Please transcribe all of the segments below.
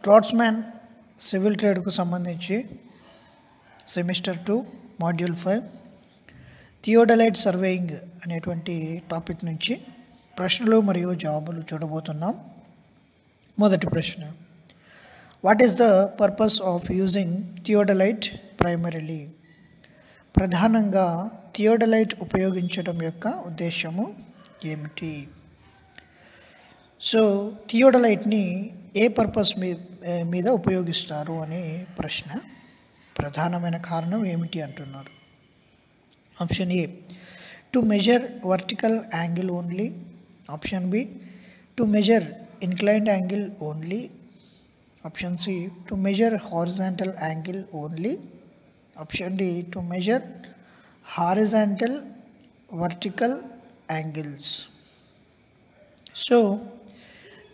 డ్రాట్స్‌మ్యాన్ civil ట్రేడ్‌కు సంబంధించి semester 2 module 5 theodolite surveying అనేటువంటి టాపిక్ నుంచి ప్రశ్నలు మరియు జవాబులు చూడబోతున్నాం. మొదటి ప్రశ్న, what is the purpose of using theodolite primarily? ప్రధానంగా థియోడలైట్ ఉపయోగించడం యొక్క ఉద్దేశము ఏమిటి? సో థియోడలైట్ని ఏ పర్పస్ మీద ఉపయోగిస్తారు అనే ప్రశ్న. ప్రధానమైన కారణం ఏమిటి అంటున్నారు. Option A, to measure vertical angle only. Option B, to measure inclined angle only. Option C, to measure horizontal angle only. Option D, to measure horizontal vertical angles. So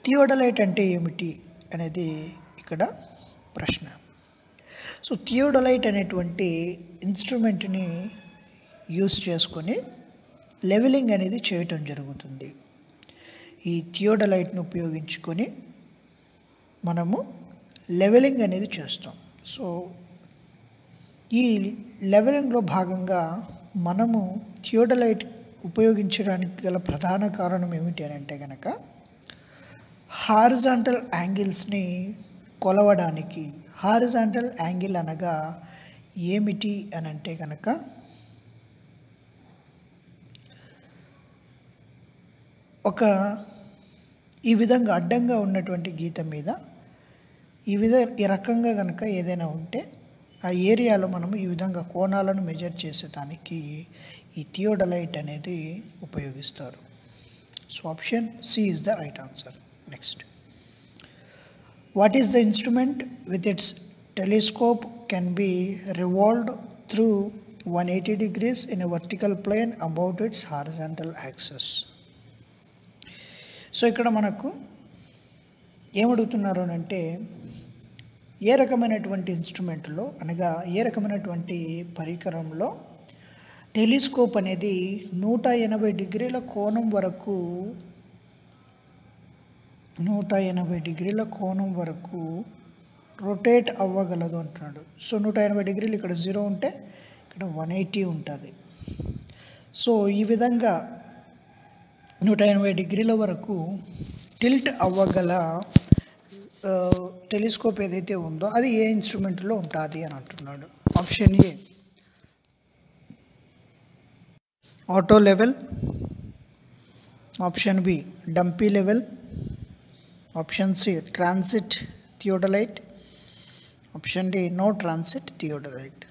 theodolite అంటే ఏమిటి అనేది ఇక్కడ ప్రశ్న. సో థియోడలైట్ అనేటువంటి ఇన్స్ట్రుమెంట్ని use చేసుకొని levelling అనేది చేయటం జరుగుతుంది. ఈ థియోడలైట్ను ఉపయోగించుకొని మనము లెవెలింగ్ అనేది చేస్తాం. సో ఈ లెవెలింగ్లో భాగంగా మనము థియోడలైట్ ఉపయోగించడానికి గల ప్రధాన కారణం ఏమిటి అని అంటే కనుక హారిజాంటల్ యాంగిల్స్ని కొలవడానికి. హారిజాంటల్ యాంగిల్ అనగా ఏమిటి అని అంటే కనుక ఈ విధంగా అడ్డంగా ఉన్నటువంటి గీత మీద ఈ రకంగా కనుక ఏదైనా ఉంటే ఆ ఏరియాలో మనము ఈ విధంగా కోణాలను మెజర్ చేసేదానికి ఈ థియోడలైట్ అనేది ఉపయోగిస్తారు. So option C is the right answer. Next, what is the instrument with its telescope can be revolved through 180 degrees in a vertical plane about its horizontal axis? So ఇక్కడ మనకు ఏమడుగుతున్నారు అంటే ఏ రకమైనటువంటి ఇన్స్ట్రుమెంట్లో అనగా ఏ రకమైనటువంటి పరికరంలో టెలిస్కోప్ అనేది 180 డిగ్రీల కోణం వరకు 180 డిగ్రీల కోణం వరకు రొటేట్ అవ్వగలదు అంటున్నాడు. సో 180 డిగ్రీలు ఇక్కడ 0 ఉంటే ఇక్కడ 180 ఉంటుంది. సో ఈ విధంగా 180 డిగ్రీల వరకు టిల్ట్ అవ్వగల టెలిస్కోప్ ఏదైతే ఉందో అది ఏ ఇన్స్ట్రుమెంట్లో ఉంటుంది అని అంటున్నాడు. Option A, auto level. Option B, dumpy level. Option C, transit theodolite. Option D, no transit theodolite.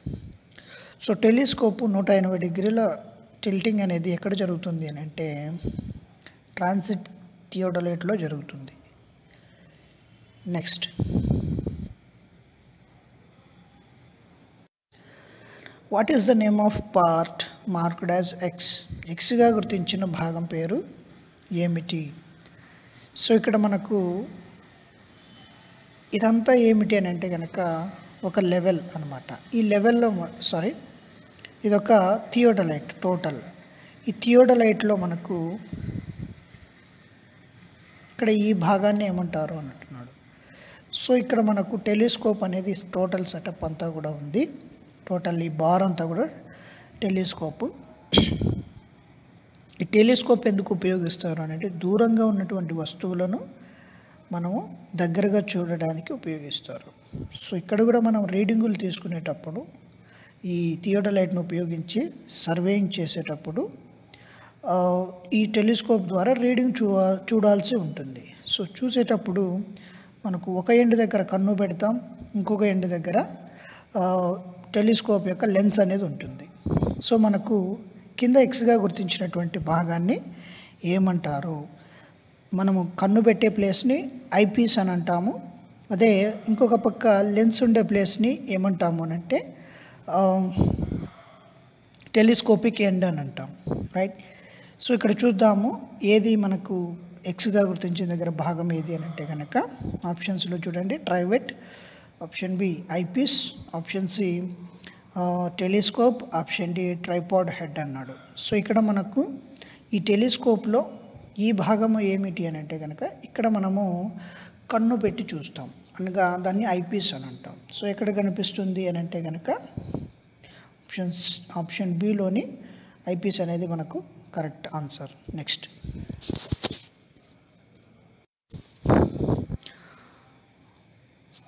So telescope 180 డిగ్రీల టిల్టింగ్ అనేది ఎక్కడ జరుగుతుంది అని అంటే ట్రాన్సిట్ థియోడలైట్లో జరుగుతుంది. Next, what is the name of part marked as X? ఎక్స్గా గుర్తించిన భాగం పేరు ఏమిటి? సో ఇక్కడ మనకు ఇదంతా ఏమిటి అని అంటే కనుక ఒక లెవెల్ అనమాట. ఈ లెవెల్లో ఇదొక థియోడలైట్ టోటల్. ఈ థియోడలైట్లో మనకు ఇక్కడ ఈ భాగాన్ని ఏమంటారు అని అంటున్నాడు. సో ఇక్కడ మనకు టెలిస్కోప్ అనేది టోటల్ సెటప్ అంతా కూడా ఉంది. టోటల్ ఈ బార్ అంతా కూడా టెలిస్కోప్. ఈ టెలిస్కోప్ ఎందుకు ఉపయోగిస్తారు అంటే దూరంగా ఉన్నటువంటి వస్తువులను మనము దగ్గరగా చూడడానికి ఉపయోగిస్తారు. సో ఇక్కడ కూడా మనం రీడింగులు తీసుకునేటప్పుడు ఈ థియోడలైట్ను ఉపయోగించి సర్వేయింగ్ చేసేటప్పుడు ఈ టెలిస్కోప్ ద్వారా రీడింగ్ చూడాల్సి ఉంటుంది. సో చూసేటప్పుడు మనకు ఒక ఎండ్ దగ్గర కన్ను పెడతాం, ఇంకొక ఎండ్ దగ్గర టెలిస్కోప్ యొక్క లెన్స్ అనేది ఉంటుంది. సో మనకు కింద ఎక్స్గా గుర్తించినటువంటి భాగాన్ని ఏమంటారు? మనము కన్ను పెట్టే ప్లేస్ని ఐపీస్ అని అంటాము. అదే ఇంకొక పక్క లెన్స్ ఉండే ప్లేస్ని ఏమంటాము అని అంటే టెలిస్కోపిక్ ఎండ్ అని అంటాం. రైట్. సో ఇక్కడ చూద్దాము ఏది మనకు ఎక్స్గా గుర్తించిన దగ్గర భాగం ఏది అని అంటే కనుక ఆప్షన్స్లో చూడండి, trivet. Option B, eyepiece. Option C, telescope. Option D, tripod head అన్నాడు. సో ఇక్కడ మనకు ఈ టెలిస్కోప్లో ఈ భాగము ఏమిటి అని అంటే కనుక ఇక్కడ మనము కన్ను పెట్టి చూస్తాం అనగా దాన్ని ఐపీస్ అని అంటాం. సో ఎక్కడ కనిపిస్తుంది అని అంటే కనుక ఆప్షన్ బిలోని ఐపీస్ అనేది మనకు correct answer. Next,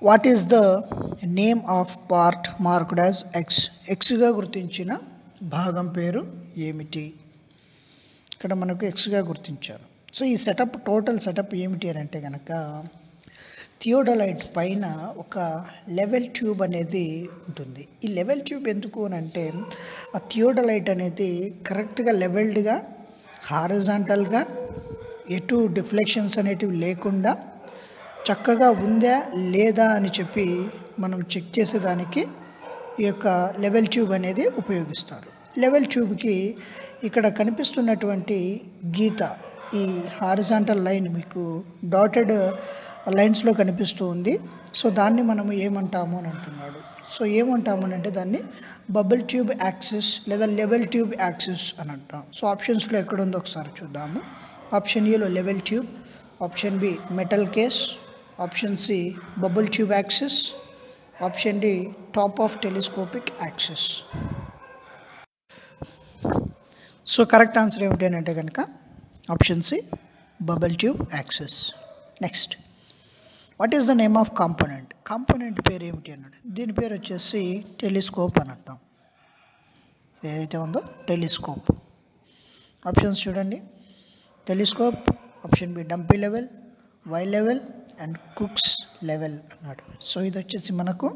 what is the name of part marked as X? ఎక్స్గా గుర్తించిన భాగం పేరు ఏమిటి? ఇక్కడ మనకు ఎక్స్గా గుర్తించారు. సో ఈ సెటప్, టోటల్ సెటప్ ఏమిటి అని అంటే కనుక థియోడలైట్ పైన ఒక లెవెల్ ట్యూబ్ అనేది ఉంటుంది. ఈ లెవెల్ ట్యూబ్ ఎందుకు అని అంటే ఆ థియోడలైట్ అనేది కరెక్ట్గా లెవెల్డ్గా, హారిజాంటల్గా, ఎటు డిఫ్లెక్షన్స్ అనేటివి లేకుండా చక్కగా ఉందా లేదా అని చెప్పి మనం చెక్ చేసేదానికి ఈ యొక్క లెవెల్ ట్యూబ్ అనేది ఉపయోగిస్తారు. లెవెల్ ట్యూబ్కి ఇక్కడ కనిపిస్తున్నటువంటి గీత, ఈ హారిజాంటల్ లైన్ మీకు డాటెడ్ లైన్స్లో కనిపిస్తూ ఉంది. సో దాన్ని మనము ఏమంటాము అని అంటున్నాడు. సో ఏమంటాము అంటే దాన్ని బబుల్ ట్యూబ్ యాక్సిస్ లేదా లెవెల్ ట్యూబ్ యాక్సిస్ అని అంటాం. సో ఆప్షన్స్లో ఎక్కడుందో ఒకసారి చూద్దాము. ఆప్షన్ ఏలో level tube, option B metal case, option C bubble tube axis, option D top of telescopic axis. So correct answer ఏమిటి అని అంటే కనుక option C bubble tube axis. Next, what is the name of component? Component పేరు ఏమిటి అన్నాడు. దీని పేరు వచ్చేసి టెలిస్కోప్ అని అంటాం. ఏదైతే ఉందో టెలిస్కోప్. ఆప్షన్స్ చూడండి. Telescope, option B dumpy level, Y level and cooke's level అన్నాడు. సో ఇది వచ్చేసి మనకు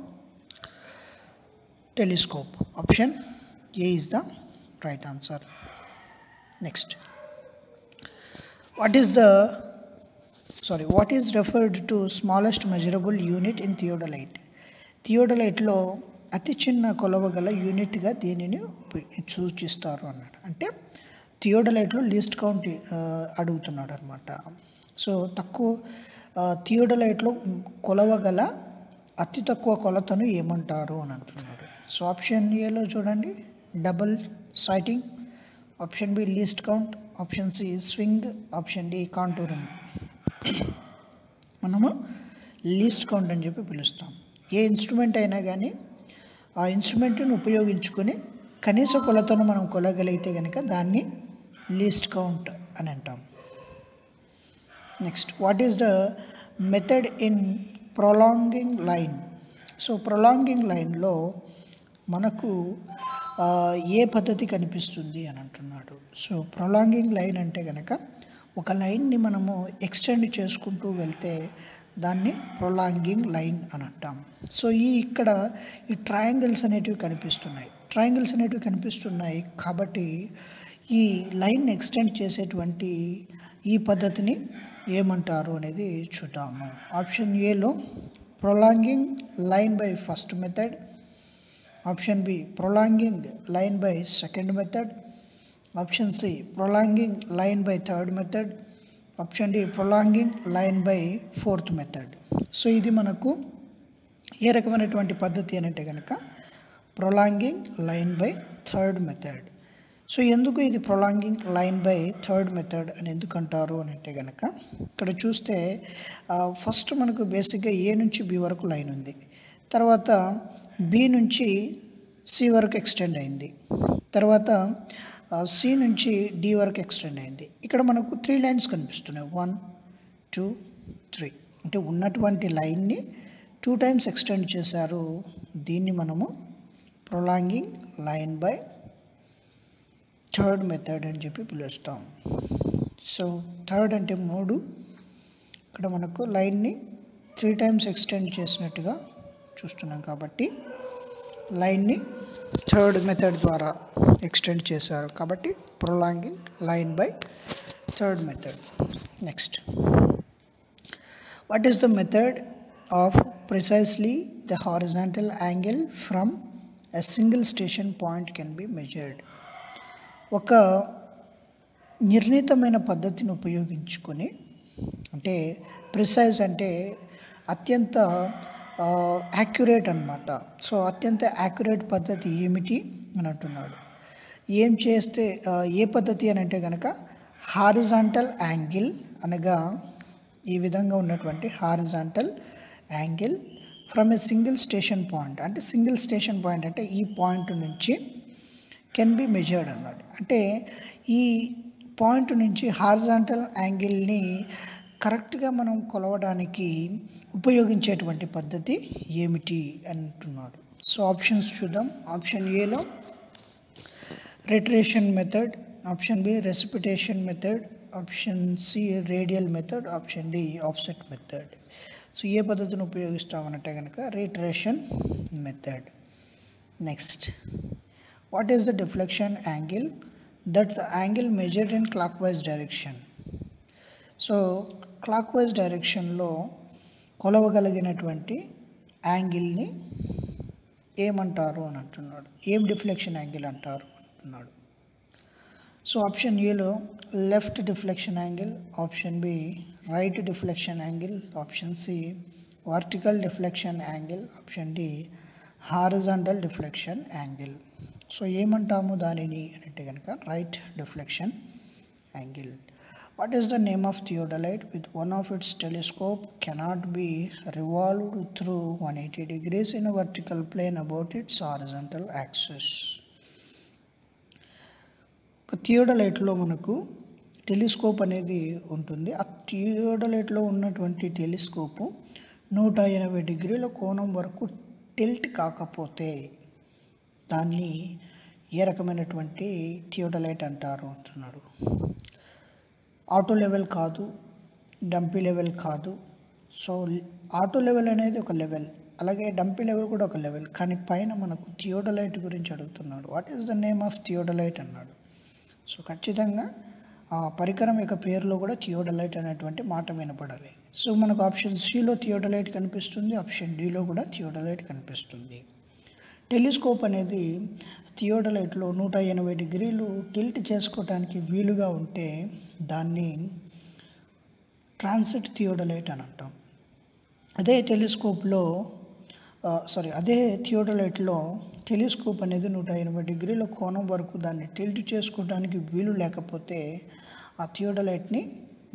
telescope. Option A is the right answer. Next, what is referred to smallest measurable unit in theodolite? థియోడలైట్లో అతి చిన్న కొలవగల యూనిట్గా దీనిని సూచిస్తారు అన్నాడు. అంటే థియోడలైట్లో లీస్ట్ కౌంట్ అడుగుతున్నాడు అనమాట. సో తక్కువ థియోడలైట్లో కొలవగల అతి తక్కువ కొలతను ఏమంటారు అని అంటున్నాడు. సో ఆప్షన్ ఏలో చూడండి double sighting, option B least count, option C swing, option D contouring. మనము లీస్ట్ కౌంట్ అని చెప్పి పిలుస్తాం. ఏ ఇన్స్ట్రుమెంట్ అయినా కానీ ఆ ఇన్స్ట్రుమెంట్ను ఉపయోగించుకొని కనీస కొలతను మనం కొలగలిగితే కనుక దాన్ని లీస్ట్ కౌంట్ అని అంటాం. Next, what is the method in prolonging line? So prolonging లైన్లో మనకు ఏ పద్ధతి కనిపిస్తుంది అని అంటున్నాడు. సో ప్రొలాంగింగ్ లైన్ అంటే కనుక ఒక లైన్ని మనము ఎక్స్టెండ్ చేసుకుంటూ వెళ్తే దాన్ని ప్రొలాంగింగ్ లైన్ అని అంటాం. సో ఇక్కడ ఈ ట్రయాంగిల్స్ అనేటివి కనిపిస్తున్నాయి కాబట్టి ఈ లైన్ ఎక్స్టెండ్ చేసేటువంటి ఈ పద్ధతిని ఏమంటారు అనేది చూద్దాము. ఆప్షన్ ఏలో prolonging line by first method, option B prolonging line by second method, option C prolonging line by third method, option D prolonging line by fourth method. So ఇది మనకు ఏ రకమైనటువంటి పద్ధతి అని అంటే కనుక prolonging line by third method. So ఎందుకు ఇది prolonging line by third method అని ఎందుకు అంటారు అని అంటే కనుక ఇక్కడ చూస్తే ఫస్ట్ మనకు బేసిక్గా ఏ నుంచి బి వరకు లైన్ ఉంది, తర్వాత బి నుంచి సి వరకు ఎక్స్టెండ్ అయింది, తర్వాత సి నుంచి డి వరకు ఎక్స్టెండ్ అయింది. ఇక్కడ మనకు 3 లైన్స్ కనిపిస్తున్నాయి, 1 2 3. అంటే ఉన్నటువంటి లైన్ని 2 టైమ్స్ ఎక్స్టెండ్ చేశారు. దీన్ని మనము prolonging line by third method అని చెప్పి పిలుస్తాం. సో థర్డ్ అంటే 3, ఇక్కడ మనకు లైన్ని 3 టైమ్స్ ఎక్స్టెండ్ చేసినట్టుగా చూస్తున్నాం కాబట్టి లైన్ని థర్డ్ మెథడ్ ద్వారా ఎక్స్టెండ్ చేశారు కాబట్టి prolonging line by third method. Next, what is the method of precisely the horizontal angle from a single station point can be measured? ఒక నిర్ణీతమైన పద్ధతిని ఉపయోగించుకొని, అంటే ప్రిసైజ్ అంటే అత్యంత యాక్యురేట్ అన్నమాట. సో అత్యంత యాక్యురేట్ పద్ధతి ఏమిటి అని అంటున్నాడు. ఏం చేస్తే ఏ పద్ధతి అని అంటే కనుక హారిజాంటల్ యాంగిల్ అనగా ఈ విధంగా ఉన్నటువంటి horizontal angle from a single station point, అంటే సింగిల్ స్టేషన్ పాయింట్ అంటే ఈ పాయింట్ నుంచి కెన్ బి మెజర్డ్ అన్నమాట. అంటే ఈ పాయింట్ నుంచి హారిజాంటల్ యాంగిల్ని కరెక్ట్గా మనం కొలవడానికి ఉపయోగించేటువంటి పద్ధతి ఏమిటి అంటున్నాడు. సో ఆప్షన్స్ చూద్దాం. ఆప్షన్ ఏలో reiteration method, option B repetition method, option C radial method, option D offset method. So ఏ పద్ధతిని ఉపయోగిస్తామనంటే కనుక reiteration method. Next, what is the deflection angle that the angle measured in clockwise direction. So clockwise డైరెక్షన్లో కొలవగలిగినటువంటి యాంగిల్ని ఏమంటారు అని అంటున్నాడు. ఏం డిఫ్లెక్షన్ యాంగిల్ అంటారు అంటున్నాడు. సో ఆప్షన్ ఏలో left deflection angle, option B right deflection angle, option C vertical deflection angle, option D horizontal deflection angle. So ఏమంటాము దానిని అని అంటే కనుక right deflection angle. What is the name of theodolite with one of its telescope cannot be revolved through 180 degrees in a vertical plane about its horizontal axis? థియోడలైట్లో మనకు telescope అనేది ఉంటుంది. ఆ థియోడలైట్లో ఉన్నటువంటి టెలిస్కోపు 180 డిగ్రీల కోణం వరకు టిల్ట్ కాకపోతే దాన్ని ఏ రకమైనటువంటి థియోడలైట్ అంటారు అంటున్నాడు. ఆటో లెవెల్ కాదు, డంపీ లెవెల్ కాదు. సో ఆటో లెవెల్ అనేది ఒక లెవెల్, అలాగే డంపీ లెవెల్ కూడా ఒక లెవెల్, కానీ పైన మనకు థియోడలైట్ గురించి అడుగుతున్నాడు. What is the name of theodolite అన్నాడు. సో ఖచ్చితంగా ఆ పరికరం యొక్క పేరులో కూడా థియోడలైట్ అనేటువంటి మాట వినపడాలి. సో మనకు ఆప్షన్ సిలో థియోడలైట్ కనిపిస్తుంది, ఆప్షన్ డిలో కూడా థియోడలైట్ కనిపిస్తుంది. టెలిస్కోప్ అనేది థియోడలైట్లో 180 డిగ్రీలు టిల్ట్ చేసుకోవడానికి వీలుగా ఉంటే దాన్ని ట్రాన్సిట్ థియోడలైట్ అని అంటాం. అదే థియోడలైట్లో టెలిస్కోప్ అనేది 180 డిగ్రీల కోణం వరకు దాన్ని టిల్ట్ చేసుకోవడానికి వీలు లేకపోతే ఆ థియోడలైట్ని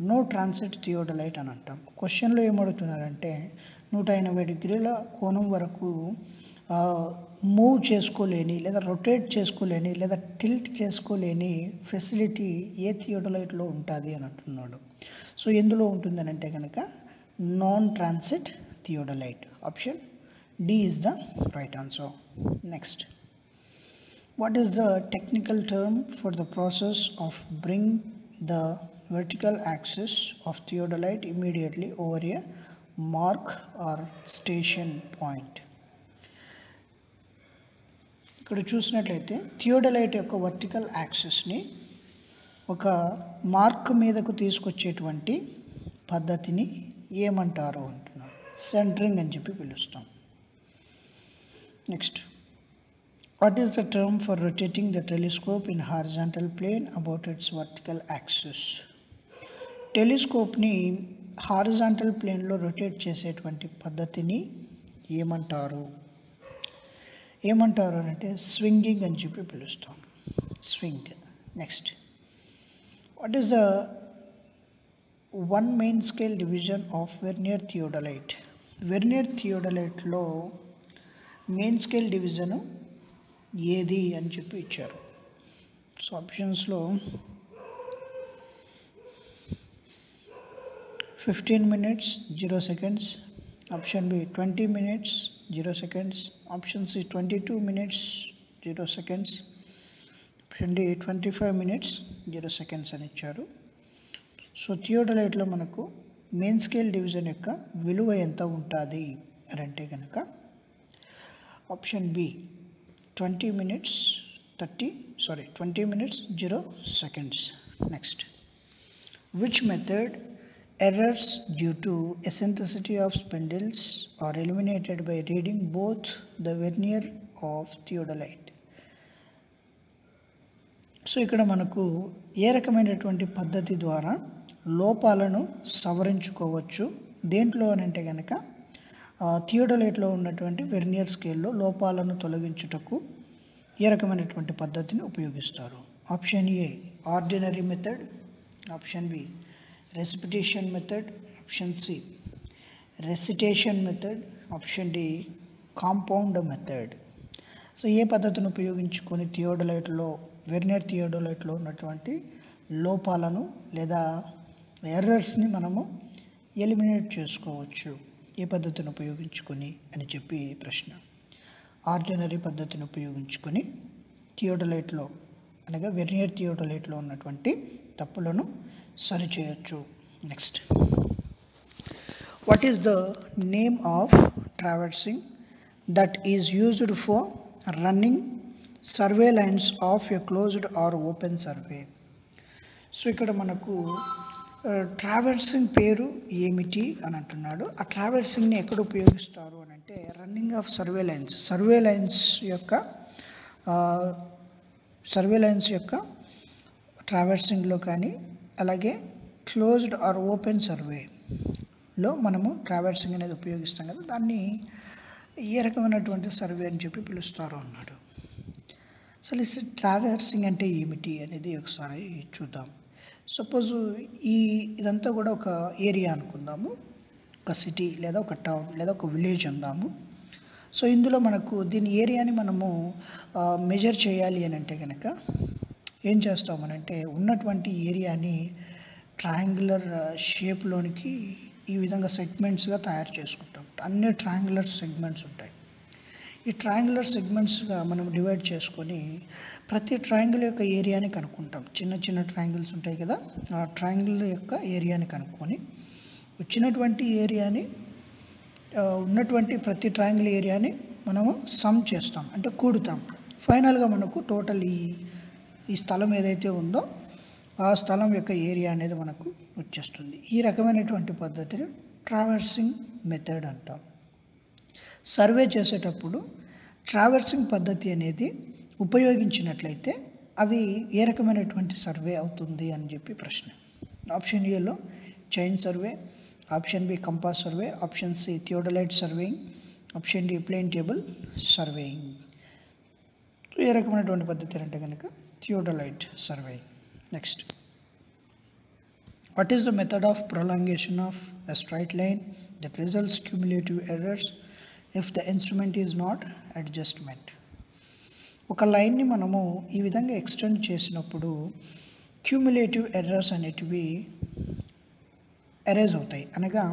నో ట్రాన్సిట్ థియోడలైట్ అని అంటాం. క్వశ్చన్లో ఏమడుగుతున్నారంటే 180 డిగ్రీల కోణం వరకు మూవ్ చేసుకోలేని లేదా రొటేట్ చేసుకోలేని లేదా టిల్ట్ చేసుకోలేని ఫెసిలిటీ ఏ థియోడలైట్లో ఉంటుంది అని అంటున్నాడు. సో ఎందులో ఉంటుందని అంటే కనుక non transit theodolite. Option D is the right answer. Next, what is the technical term for the process of bring the vertical axis of theodolite immediately over a mark or station point. ఇక్కడ చూసినట్లయితే theodolite యొక్క vertical యాక్సిస్ని ఒక mark మీదకు తీసుకొచ్చేటువంటి పద్ధతిని ఏమంటారు అంటున్నారు. Centering అని చెప్పి పిలుస్తాం. Next, what is the term for rotating the telescope in horizontal plane about its vertical axis. టెలిస్కోప్ని హారిజాంటల్ ప్లేన్లో రొటేట్ చేసేటువంటి పద్ధతిని ఏమంటారు అంటే స్వింగింగ్ అని చెప్పి పిలుస్తాం. Swing. Next, what is the one main scale division of vernier theodolite. Vernier థియోడలైట్లో మెయిన్ స్కేల్ డివిజను ఏది అని చెప్పి ఇచ్చారు. సో ఆప్షన్స్లో 15 minutes 0 seconds, option B 20 minutes 0 seconds, option C 22 minutes 0 seconds, option D 25 minutes 0 seconds అని ఇచ్చారు. So థియోడలైట్లో మనకు main scale division యొక్క విలువ ఎంత ఉంటుంది అని అంటే కనుక option B 20 minutes 0 seconds. Next, which method errors due to eccentricity of spindles are eliminated by reading both the vernier of theodolite. So ఇక్కడ మనకు ఏ రకమైనటువంటి పద్ధతి ద్వారా లోపాలను సవరించుకోవచ్చు దేంట్లో అని అంటే కనుక థియోడలైట్లో ఉన్నటువంటి వెర్నియర్ స్కేల్లో లోపాలను తొలగించుటకు ఏ రకమైనటువంటి పద్ధతిని ఉపయోగిస్తారు. Option A ordinary method, option B repetition method, option C recitation method, option D compound method. So ఏ పద్ధతిని ఉపయోగించుకొని థియోడలైట్లో, వెర్నియర్ థియోడలైట్లో ఉన్నటువంటి లోపాలను లేదా ఎర్రర్స్ని మనము ఎలిమినేట్ చేసుకోవచ్చు, ఏ పద్ధతిని ఉపయోగించుకొని అని చెప్పి ప్రశ్న. ఆర్డినరీ పద్ధతిని ఉపయోగించుకొని థియోడలైట్లో అనగా వెర్నియర్ థియోడలైట్లో ఉన్నటువంటి తప్పులను సరిచేయచ్చు. Next, what is the name of traversing that is used for running survey lines of a closed or open survey? So ఇక్కడ మనకు ట్రావర్సింగ్ పేరు ఏమిటి అని అంటున్నాడు. ఆ ట్రావర్సింగ్ని ఎక్కడ ఉపయోగిస్తారు అని అంటే రన్నింగ్ ఆఫ్ సర్వే లైన్స్ యొక్క ట్రావర్సింగ్లో కానీ, అలాగే క్లోజ్డ్ ఆర్ ఓపెన్ సర్వేలో మనము ట్రావర్సింగ్ అనేది ఉపయోగిస్తాం కదా, దాన్ని ఏ రకమైనటువంటి సర్వే అని చెప్పి పిలుస్తారు అన్నాడు. అసలు ట్రావర్సింగ్ అంటే ఏమిటి అనేది ఒకసారి చూద్దాం. సపోజ్ ఇదంతా కూడా ఒక ఏరియా అనుకుందాము, ఒక సిటీ లేదా ఒక టౌన్ లేదా ఒక విలేజ్ అందాము. సో ఇందులో మనకు దీని ఏరియాని మనము మెజర్ చేయాలి అని అంటే కనుక ఏం చేస్తామనంటే ఉన్నటువంటి ఏరియాని ట్రయాంగులర్ షేప్లోనికి ఈ విధంగా సెగ్మెంట్స్గా తయారు చేసుకుంటాం. అన్ని ట్రయాంగులర్ సెగ్మెంట్స్ ఉంటాయి. ఈ ట్రయాంగులర్ సెగ్మెంట్స్గా మనం డివైడ్ చేసుకొని ప్రతి ట్రయాంగిల్ యొక్క ఏరియాని కనుక్కుంటాం. చిన్న చిన్న ట్రయాంగిల్స్ ఉంటాయి కదా, ఆ ట్రయాంగిల్ యొక్క ఏరియాని కనుక్కొని వచ్చినటువంటి ఏరియాని, ఉన్నటువంటి ప్రతి ట్రయాంగిల్ ఏరియాని మనము సమ్ చేస్తాం, అంటే కూడుతాం. ఫైనల్గా మనకు టోటల్ ఈ స్థలం ఏదైతే ఉందో ఆ స్థలం యొక్క ఏరియా అనేది మనకు వచ్చేస్తుంది. ఈ రకమైనటువంటి పద్ధతిని ట్రావర్సింగ్ మెథడ్ అంటాం. సర్వే చేసేటప్పుడు ట్రావర్సింగ్ పద్ధతి అనేది ఉపయోగించినట్లయితే అది ఏ రకమైనటువంటి సర్వే అవుతుంది అని చెప్పి ప్రశ్న. ఆప్షన్ ఏలో chain survey, option B compass survey, option C theodolite surveying, option D plane table surveying. ఏ రకమైనటువంటి పద్ధతి అంటే కనుక theodolite surveying. Next, what is the method of prolongation of a straight line that results cumulative errors if the instrument is not adjustment? ఒక లైన్ని మనము ఈ విధంగా ఎక్స్టెండ్ చేసినప్పుడు క్యూములేటివ్ ఎర్రర్స్ అనేటివి ఎరేజ్ అవుతాయి, అనగా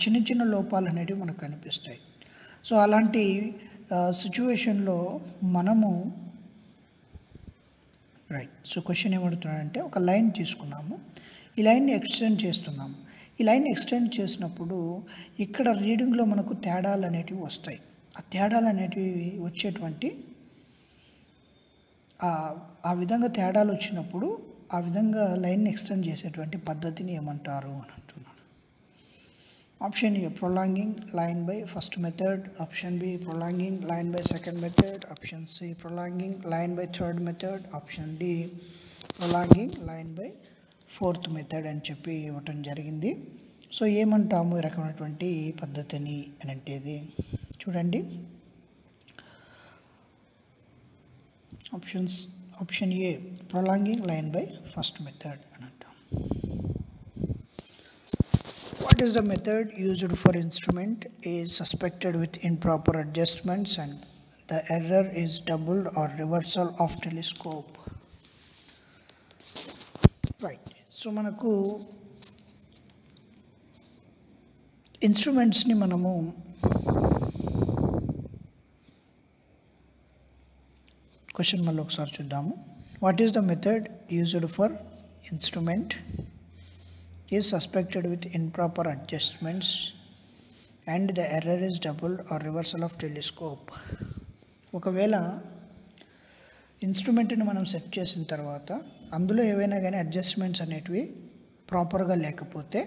చిన్న చిన్న లోపాలు అనేటివి మనకు కనిపిస్తాయి. సో అలాంటి సిచ్యువేషన్లో మనము సో క్వశ్చన్ ఏమడుతున్నాడంటే, ఒక లైన్ తీసుకున్నాము, ఈ లైన్ని ఎక్స్టెండ్ చేస్తున్నాము. ఈ లైన్ ఎక్స్టెండ్ చేసినప్పుడు ఇక్కడ రీడింగ్లో మనకు తేడాలు అనేటివి వస్తాయి. ఆ తేడాలు అనేటివి వచ్చేటువంటి ఆ విధంగా తేడాలు వచ్చినప్పుడు ఆ విధంగా లైన్ని ఎక్స్టెండ్ చేసేటువంటి పద్ధతిని ఏమంటారు అని అంటున్నాడు. Option A prolonging line by first method, option B prolonging line by second method, option C prolonging line by third method, option D prolonging line by fourth method అని చెప్పి ఇవ్వటం జరిగింది. సో ఏమంటాము ఈ రకమైనటువంటి పద్ధతిని అని అంటే ఇది చూడండి. Option A prolonging line by first method అని అంటాం. What is the method used for instrument is suspected with improper adjustments and the error is doubled or reversal of telescope? Right. So మనకు ఇన్స్ట్రుమెంట్స్ని మనము క్వశ్చన్ మళ్ళీ ఒకసారి చూద్దాము. What is the method used for instrument is suspected with improper adjustments and the error is doubled or reversal of telescope? ఒకవేళ ఇన్స్ట్రుమెంట్ని మనం set చేసిన తర్వాత అందులో ఏవైనా కానీ అడ్జస్ట్మెంట్స్ అనేటివి ప్రాపర్గా లేకపోతే,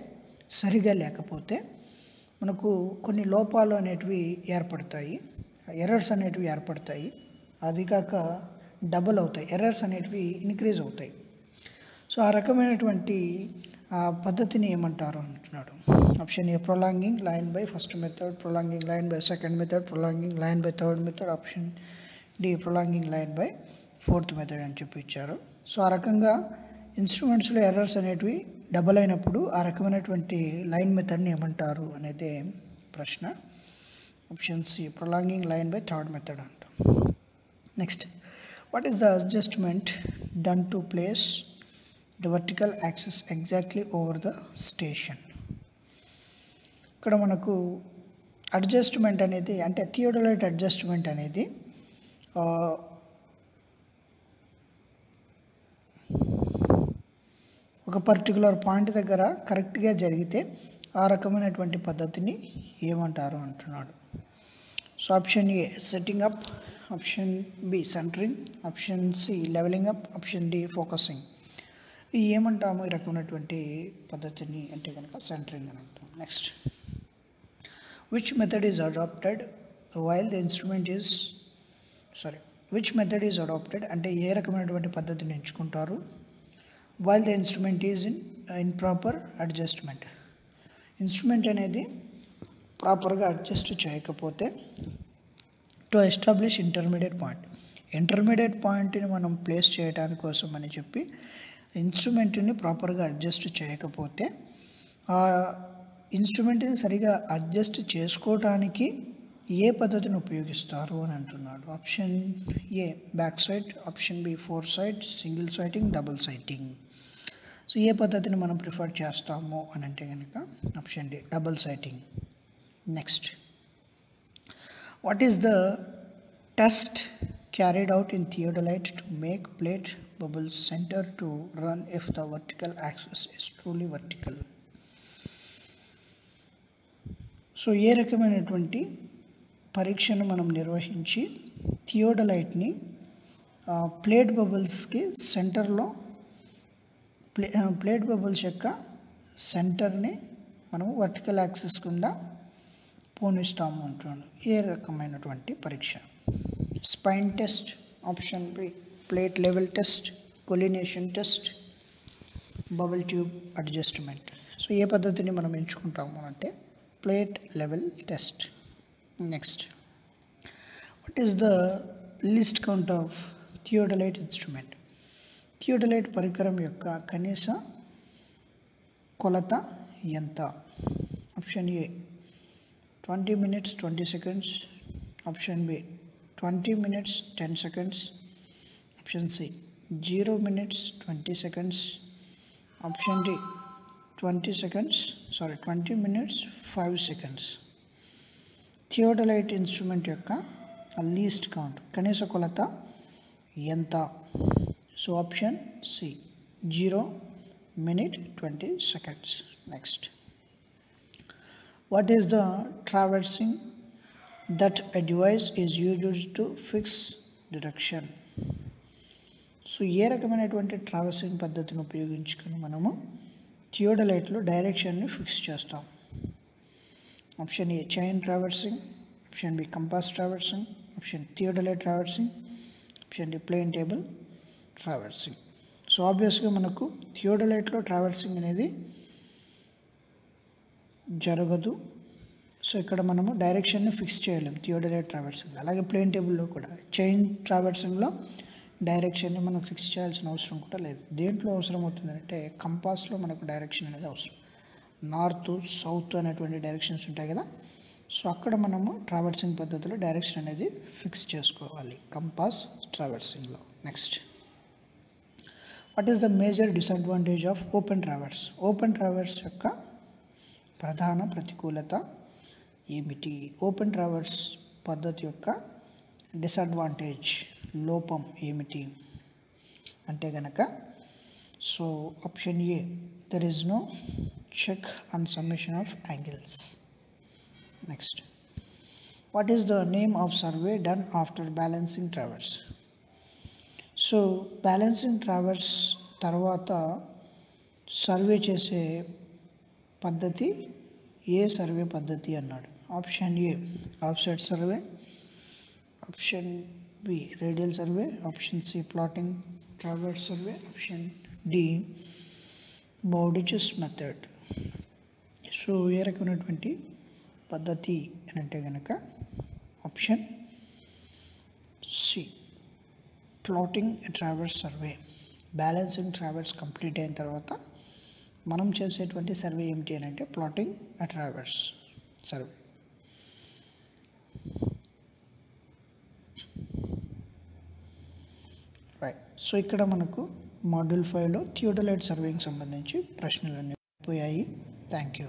సరిగా లేకపోతే మనకు కొన్ని లోపాలు అనేటివి ఏర్పడతాయి, ఎర్రర్స్ అనేటివి ఏర్పడతాయి. అది కాక డబుల్ అవుతాయి, ఎర్రర్స్ అనేటివి ఇంక్రీజ్ అవుతాయి. సో ఆ రకమైనటువంటి ఆ పద్ధతిని ఏమంటారు అంటున్నాడు. Option A prolonging line by first method, prolonging line by second method, prolonging line by third method, option D prolonging line by fourth method అని చెప్పి ఇచ్చారు. సో ఆ రకంగా ఇన్స్ట్రుమెంట్స్లో ఎర్రర్స్ అనేటివి డబల్ అయినప్పుడు ఆ రకమైనటువంటి లైన్ మెథడ్ని ఏమంటారు అనేది ప్రశ్న. Option C prolonging line by third method అంట. Next, what is the adjustment done to place the vertical axis exactly over the station? ఇక్కడ మనకు అడ్జస్ట్మెంట్ అనేది అంటే థియోడలైట్ అడ్జస్ట్మెంట్ అనేది ఒక పర్టికులర్ పాయింట్ దగ్గర కరెక్ట్గా జరిగితే ఆ రకమైనటువంటి పద్ధతిని ఏమంటారు అంటున్నాడు. So option A setting up, option B centering, option C levelling up, option D focusing. ఏమంటాము ఈ రకమైనటువంటి పద్ధతిని అంటే కనుక సెంటరింగ్ అని అంటాం. Next, which method is adapted while the instrument is which method is adapted అంటే ఏ రకమైనటువంటి పద్ధతిని ఎంచుకుంటారు while the instrument is in proper adjustment. Instrument అనేది ప్రాపర్గా అడ్జస్ట్ చేయకపోతే టు ఎస్టాబ్లిష్ ఇంటర్మీడియట్ పాయింట్ని మనం ప్లేస్ చేయడానికి కోసం అని చెప్పి ఇన్స్ట్రుమెంట్ని ప్రాపర్గా అడ్జస్ట్ చేయకపోతే ఆ ఇన్స్ట్రుమెంట్ని సరిగా అడ్జస్ట్ చేసుకోవటానికి ఏ పద్ధతిని ఉపయోగిస్తారు అని అంటున్నాడు. Option A back sight, option B fore sight, single sighting, double sighting. So ఏ పద్ధతిని మనం ప్రిఫర్ చేస్తాము అని అంటే కనుక option D double sighting. Next, what is the test carried out in theodolite to make plate bubbles center to run if the vertical axis is truly vertical? So ఏ రకమైనటువంటి పరీక్షను మనం నిర్వహించి థియోడలైట్ని ప్లేట్ బబుల్స్కి సెంటర్లో ప్లేట్ బబుల్స్ యొక్క సెంటర్ని మనము vertical axis గుండా పోనిస్తాము అంటున్నాను. ఏ రకమైనటువంటి పరీక్ష? Spine test, option B plate level test, collimation test, bubble tube adjustment. So ఏ పద్ధతిని మనం ఎంచుకుంటాము అంటే plate level test. Next, what is the least count of theodolite instrument? Theodolite పరికరం యొక్క కనీస కొలత ఎంత? Option A 20 minutes 20 seconds, option B 20 minutes 10 seconds, option C 0 minutes 20 seconds, option D 20 minutes 5 seconds. Theodolite instrument యొక్క least count కనీస కొలత ఎంత? So option C 0 minute 20 seconds. Next, what is the traversing that a device is used to fix direction? So ఏ రకమైనటువంటి traversing పద్ధతిని ఉపయోగించుకొని మనము థియోడలైట్లో డైరెక్షన్ని ఫిక్స్ చేస్తాం? Option A chain traversing, option B compass traversing, option theodolite traversing, option D plane table traversing. So ఆబ్వియస్గా మనకు థియోడలైట్లో ట్రావర్సింగ్ అనేది జరగదు. సో ఇక్కడ మనము డైరెక్షన్ని ఫిక్స్ చేయలేం థియోడలైట్ ట్రావర్సింగ్. అలాగే ప్లేన్ టేబుల్లో కూడా చైన్ ట్రావర్సింగ్లో డైరెక్షన్ని మనం ఫిక్స్ చేయాల్సిన అవసరం కూడా లేదు. దేంట్లో అవసరం అవుతుందంటే కంపాస్లో మనకు డైరెక్షన్ అనేది అవసరం. నార్త్ సౌత్ అనేటువంటి డైరెక్షన్స్ ఉంటాయి కదా, సో అక్కడ మనము ట్రావర్సింగ్ పద్ధతిలో డైరెక్షన్ అనేది ఫిక్స్ చేసుకోవాలి కంపాస్ ట్రావర్సింగ్లో. Next, what is the major disadvantage of open traverse? Open traverse యొక్క ప్రధాన ప్రతికూలత ఏమిటి? ఓపెన్ ట్రావర్స్ పద్ధతి యొక్క డిసడ్వాంటేజ్ లోపం ఏమిటి అంటే గనక so option A there is no check on summation of angles. Next, what is the name of survey done after balancing traverse? So balancing traverse తర్వాత సర్వే చేసే పద్ధతి ఏ సర్వే పద్ధతి అన్నాడు. Option A offset survey, option B radial survey, option C plotting traverse survey, option D Bowditch's method. So ఏ రకమైనటువంటి పద్ధతి అని అంటే కనుక option C plotting traverse survey. Balancing traverse complete అయిన తర్వాత మనం చేసేటువంటి సర్వే ఏమిటి అని అంటే ప్లాటింగ్ అ ట్రావర్స్ సర్వే. రైట్. సో ఇక్కడ మనకు మాడ్యూల్ 5లో థియోడలైట్ సర్వేకి సంబంధించి ప్రశ్నలు అన్నీ అయిపోయాయి. Thank you.